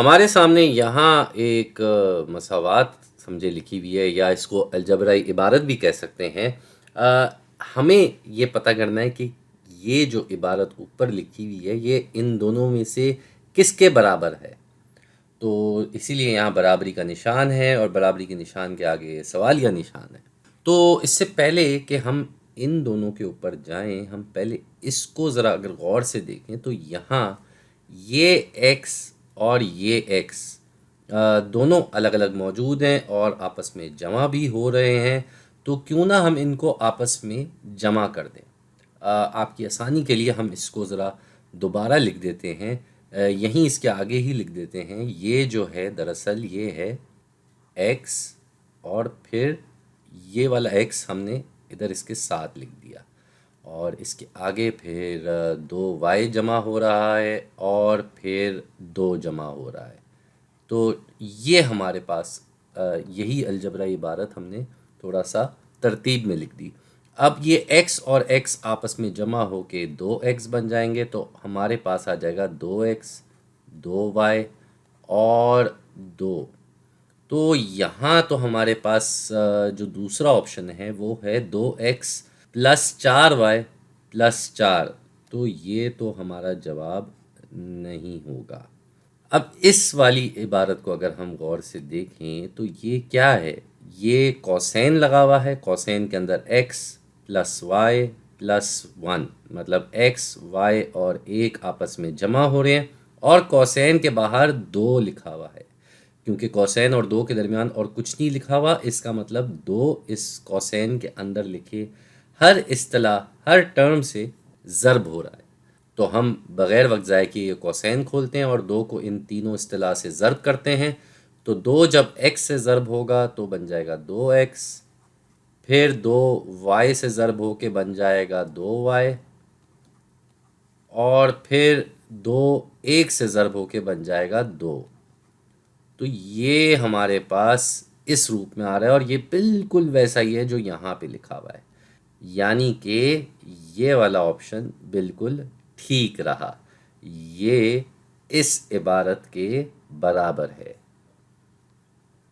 हमारे सामने यहाँ एक मसावात समझे लिखी हुई है या इसको अलजबराई इबारत भी कह सकते हैं। हमें ये पता करना है कि ये जो इबारत ऊपर लिखी हुई है ये इन दोनों में से किसके बराबर है। तो इसीलिए यहाँ बराबरी का निशान है और बराबरी के निशान के आगे सवालिया निशान है। तो इससे पहले कि हम इन दोनों के ऊपर जाएं, हम पहले इसको ज़रा अगर गौर से देखें तो यहाँ ये x और ये x दोनों अलग अलग मौजूद हैं और आपस में जमा भी हो रहे हैं। तो क्यों ना हम इनको आपस में जमा कर दें। आपकी आसानी के लिए हम इसको ज़रा दोबारा लिख देते हैं। यहीं इसके आगे ही लिख देते हैं। ये जो है दरअसल ये है x और फिर ये वाला x हमने इधर इसके साथ लिख दिया और इसके आगे फिर 2y जमा हो रहा है और फिर 2 जमा हो रहा है। तो ये हमारे पास यही अलजबरा इबारत हमने थोड़ा सा तरतीब में लिख दी। अब ये x और x आपस में जमा होके 2x बन जाएंगे तो हमारे पास आ जाएगा 2x 2y और 2। तो यहाँ तो हमारे पास जो दूसरा ऑप्शन है वो है 2x प्लस 4y प्लस 4। तो ये तो हमारा जवाब नहीं होगा। अब इस वाली इबारत को अगर हम गौर से देखें तो ये क्या है, ये कोसेन लगा हुआ है। कोसेन के अंदर x प्लस वाई प्लस 1 मतलब x y और 1 आपस में जमा हो रहे हैं और कोसेन के बाहर 2 लिखा हुआ है। क्योंकि कोसेन और 2 के दरमियान और कुछ नहीं लिखा हुआ, इसका मतलब 2 इस कोसेन के अंदर लिखे हर इस्तिलाह हर टर्म से ज़र्ब हो रहा है। तो हम बग़ैर वक्त ज़ाय किए ये कोसेन खोलते हैं और 2 को इन तीनों इस्तिलाह से ज़र्ब करते हैं। तो 2 जब x से ज़र्ब होगा तो बन जाएगा 2x, फिर 2y से ज़र्ब होके बन जाएगा 2y और फिर 2 1 से ज़र्ब होके बन जाएगा 2। तो ये हमारे पास इस रूप में आ रहा है और ये बिल्कुल वैसा ही है जो यहाँ पे लिखा हुआ है। यानी कि ये वाला ऑप्शन बिल्कुल ठीक रहा, ये इस इबारत के बराबर है।